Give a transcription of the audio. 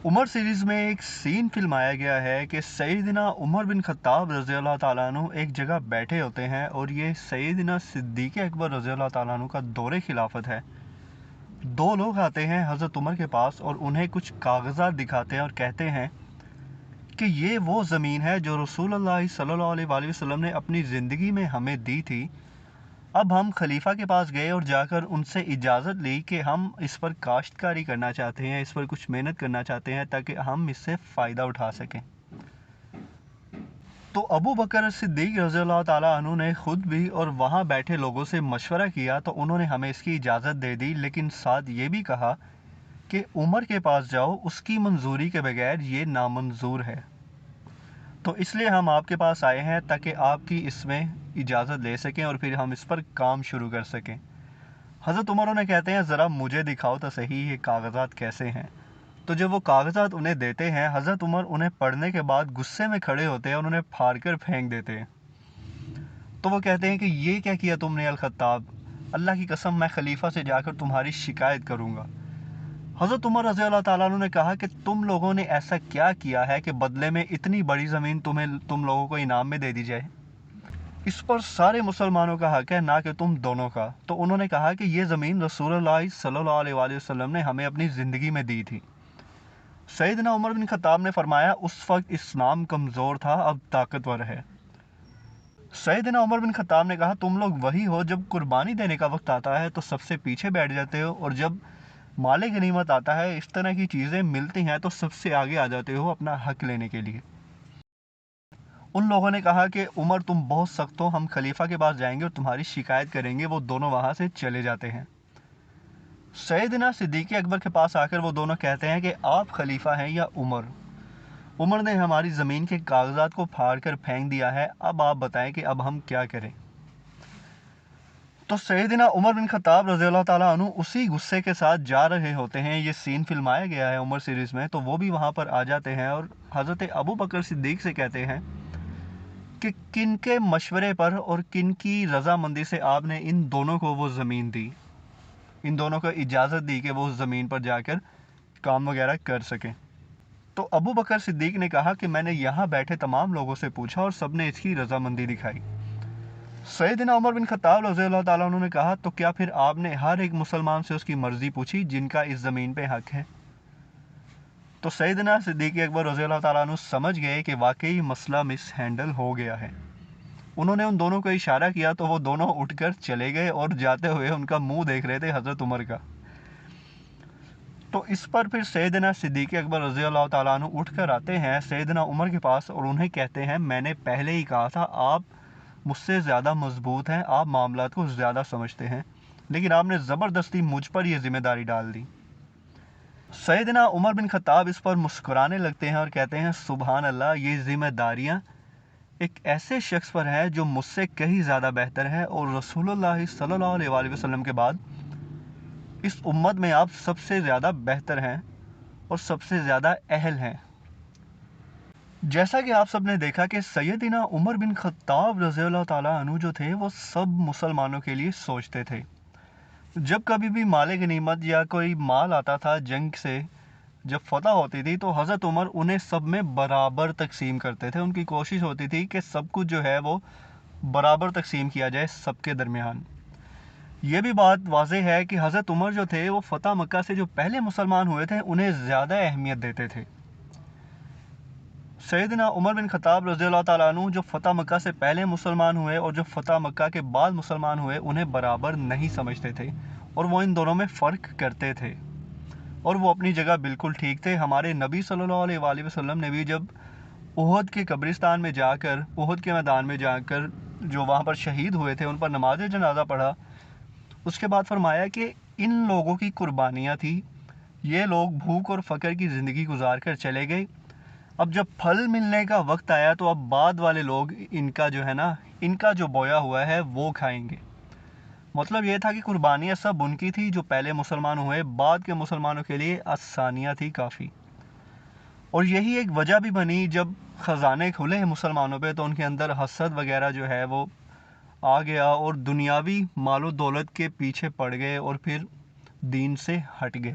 عمر series میں ایک سین فلمایا گیا ہے کہ سیدنا عمر بن خطاب رضی اللہ تعالیٰ عنہ ایک جگہ بیٹھے ہوتے ہیں اور یہ سیدنا صدیق اکبر رضی اللہ تعالیٰ عنہ کا دور خلافت ہے۔ دو لوگ آتے ہیں حضرت عمر کے پاس اور انہیں کچھ کاغذات دکھاتے ہیں اور کہتے ہیں کہ یہ وہ زمین ہے جو رسول اللہ صلی اللہ علیہ وآلہ وسلم نے اپنی زندگی میں ہمیں دی تھی۔ اب ہم خلیفہ کے پاس گئے اور جا کر ان سے اجازت لی کہ ہم اس پر کاشتکاری کرنا چاہتے ہیں، اس پر کچھ محنت کرنا چاہتے ہیں تاکہ ہم اس سے فائدہ اٹھا سکیں۔ تو ابو بکر صدیق رضی اللہ تعالیٰ عنہ نے خود بھی اور وہاں بیٹھے لوگوں سے مشورہ کیا تو انہوں نے ہمیں اس کی اجازت دے دی، لیکن ساتھ یہ بھی کہا کہ عمر کے پاس جاؤ، اس کی منظوری کے بغیر یہ نامنظور ہے۔ تو اس لیے ہم آپ کے پاس آئے ہیں تاکہ آپ کی اس میں اجازت لے سکیں اور پھر ہم اس پر کام شروع کر سکیں۔ حضرت عمر انہیں کہتے ہیں ذرا مجھے دکھاؤ تو صحیح یہ کاغذات کیسے ہیں۔ تو جب وہ کاغذات انہیں دیتے ہیں، حضرت عمر انہیں پڑھنے کے بعد غصے میں کھڑے ہوتے ہیں اور انہیں پھاڑ کر پھینک دیتے ہیں۔ تو وہ کہتے ہیں کہ یہ کیا کیا تم نے الخطاب، اللہ کی قسم میں خلیفہ سے جا کر تمہاری شکایت کروں گا۔ حضرت عمر رضی اللہ تعالیٰ عنہ نے کہا کہ تم لوگوں نے ایسا کیا کیا ہے کہ بدلے میں اتنی بڑی زمین تم لوگوں کو انعام میں دے دی جائے؟ اس پر سارے مسلمانوں کا حق ہے، نہ کہ تم دونوں کا۔ تو انہوں نے کہا کہ یہ زمین رسول اللہ صلی اللہ علیہ وآلہ وسلم نے ہمیں اپنی زندگی میں دی تھی۔ سیدنا عمر بن خطاب نے فرمایا اس وقت اسلام کمزور تھا، اب طاقتور ہے۔ سیدنا عمر بن خطاب نے کہا تم لوگ وہی ہو جب قربانی دینے کا وقت آتا ہے تو سب سے پیچھے بیٹھ جاتے ہو، اور جب مال غنیمت آتا ہے، اس طرح کی چیزیں ملتی ہیں تو سب سے آگے آ جاتے ہو اپنا حق لینے کے لیے۔ ان لوگوں نے کہا کہ عمر تم بہت سخت ہو، ہم خلیفہ کے پاس جائیں گے اور تمہاری شکایت کریں گے۔ وہ دونوں وہاں سے چلے جاتے ہیں۔ سیدنا صدیق اکبر کے پاس آ کر وہ دونوں کہتے ہیں کہ آپ خلیفہ ہیں یا عمر؟ عمر نے ہماری زمین کے کاغذات کو پھاڑ کر پھینک دیا ہے، اب آپ بتائیں کہ اب ہم کیا کریں؟ تو سیدنا عمر بن خطاب رضی اللہ تعالیٰ عنہ اسی غصے کے ساتھ جا رہے ہوتے ہیں، یہ سین فلمایا گیا ہے عمر سیریز میں، تو وہ بھی وہاں پر آ جاتے ہیں اور حضرت ابو بکر صدیق سے کہتے ہیں کہ کن کے مشورے پر اور کن کی رضامندی سے آپ نے ان دونوں کو وہ زمین دی، ان دونوں کو اجازت دی کہ وہ اس زمین پر جا کر کام وغیرہ کر سکیں۔ تو ابو بکر صدیق نے کہا کہ میں نے یہاں بیٹھے تمام لوگوں سے پوچھا اور سب نے اس کی رضامندی دکھائی۔ سیدنا عمر بن خطاب رضی اللہ تعالیٰ عنہ نے کہا تو کیا پھر آپ نے ہر ایک مسلمان سے اس کی مرضی پوچھی جن کا اس زمین پہ حق ہے؟ تو سیدنا صدیق اکبر رضی اللہ تعالیٰ عنہ سمجھ گئے کہ واقعی مسئلہ مس ہینڈل ہو گیا ہے۔ انہوں نے ان دونوں کو اشارہ کیا تو وہ دونوں اٹھ کر چلے گئے اور جاتے ہوئے ان کا منہ دیکھ رہے تھے حضرت عمر کا۔ تو اس پر پھر سیدنا صدیق اکبر رضی اللہ تعالیٰ عنہ اٹھ کر آتے ہیں سیدنا عمر کے پاس اور انہیں کہتے ہیں میں نے پہلے ہی کہا تھا آپ مجھ سے زیادہ مضبوط ہیں، آپ معاملات کو زیادہ سمجھتے ہیں، لیکن آپ نے زبردستی مجھ پر یہ ذمہ داری ڈال دی۔ سیدنا عمر بن خطاب اس پر مسکرانے لگتے ہیں اور کہتے ہیں سبحان اللہ، یہ ذمہ داریاں ایک ایسے شخص پر ہے جو مجھ سے کہیں زیادہ بہتر ہے، اور رسول اللہ صلی اللہ علیہ وآلہ وسلم کے بعد اس امت میں آپ سب سے زیادہ بہتر ہیں اور سب سے زیادہ اہل ہیں۔ جیسا کہ آپ سب نے دیکھا کہ سیدنا عمر بن خطاب رضی اللہ تعالیٰ عنہ جو تھے وہ سب مسلمانوں کے لیے سوچتے تھے۔ جب کبھی بھی مال غنیمت یا کوئی مال آتا تھا جنگ سے، جب فتح ہوتی تھی تو حضرت عمر انہیں سب میں برابر تقسیم کرتے تھے۔ ان کی کوشش ہوتی تھی کہ سب کچھ جو ہے وہ برابر تقسیم کیا جائے سب کے درمیان۔ یہ بھی بات واضح ہے کہ حضرت عمر جو تھے وہ فتح مکہ سے جو پہلے مسلمان ہوئے تھے انہیں زیادہ اہمیت دیتے تھے۔ سیدنا عمر بن خطاب رضی اللہ تعالیٰ عنہ جو فتح مکہ سے پہلے مسلمان ہوئے اور جو فتح مکہ کے بعد مسلمان ہوئے انہیں برابر نہیں سمجھتے تھے، اور وہ ان دونوں میں فرق کرتے تھے، اور وہ اپنی جگہ بالکل ٹھیک تھے۔ ہمارے نبی صلی اللہ علیہ وآلہ وسلم نے بھی جب احد کے قبرستان میں جا کر، احد کے میدان میں جا کر جو وہاں پر شہید ہوئے تھے ان پر نماز جنازہ پڑھا، اس کے بعد فرمایا کہ ان لوگوں کی قربانیاں تھیں، یہ لوگ بھوک اور فقر کی زندگی گزار کر چلے گئے، اب جب پھل ملنے کا وقت آیا تو اب بعد والے لوگ ان کا جو بویا ہوا ہے وہ کھائیں گے۔ مطلب یہ تھا کہ قربانیاں سب ان کی تھی جو پہلے مسلمان ہوئے، بعد کے مسلمانوں کے لیے آسانیاں تھی کافی۔ اور یہی ایک وجہ بھی بنی جب خزانے کھلے مسلمانوں پہ تو ان کے اندر حسد وغیرہ جو ہے وہ آ گیا اور دنیاوی مال و دولت کے پیچھے پڑ گئے اور پھر دین سے ہٹ گئے۔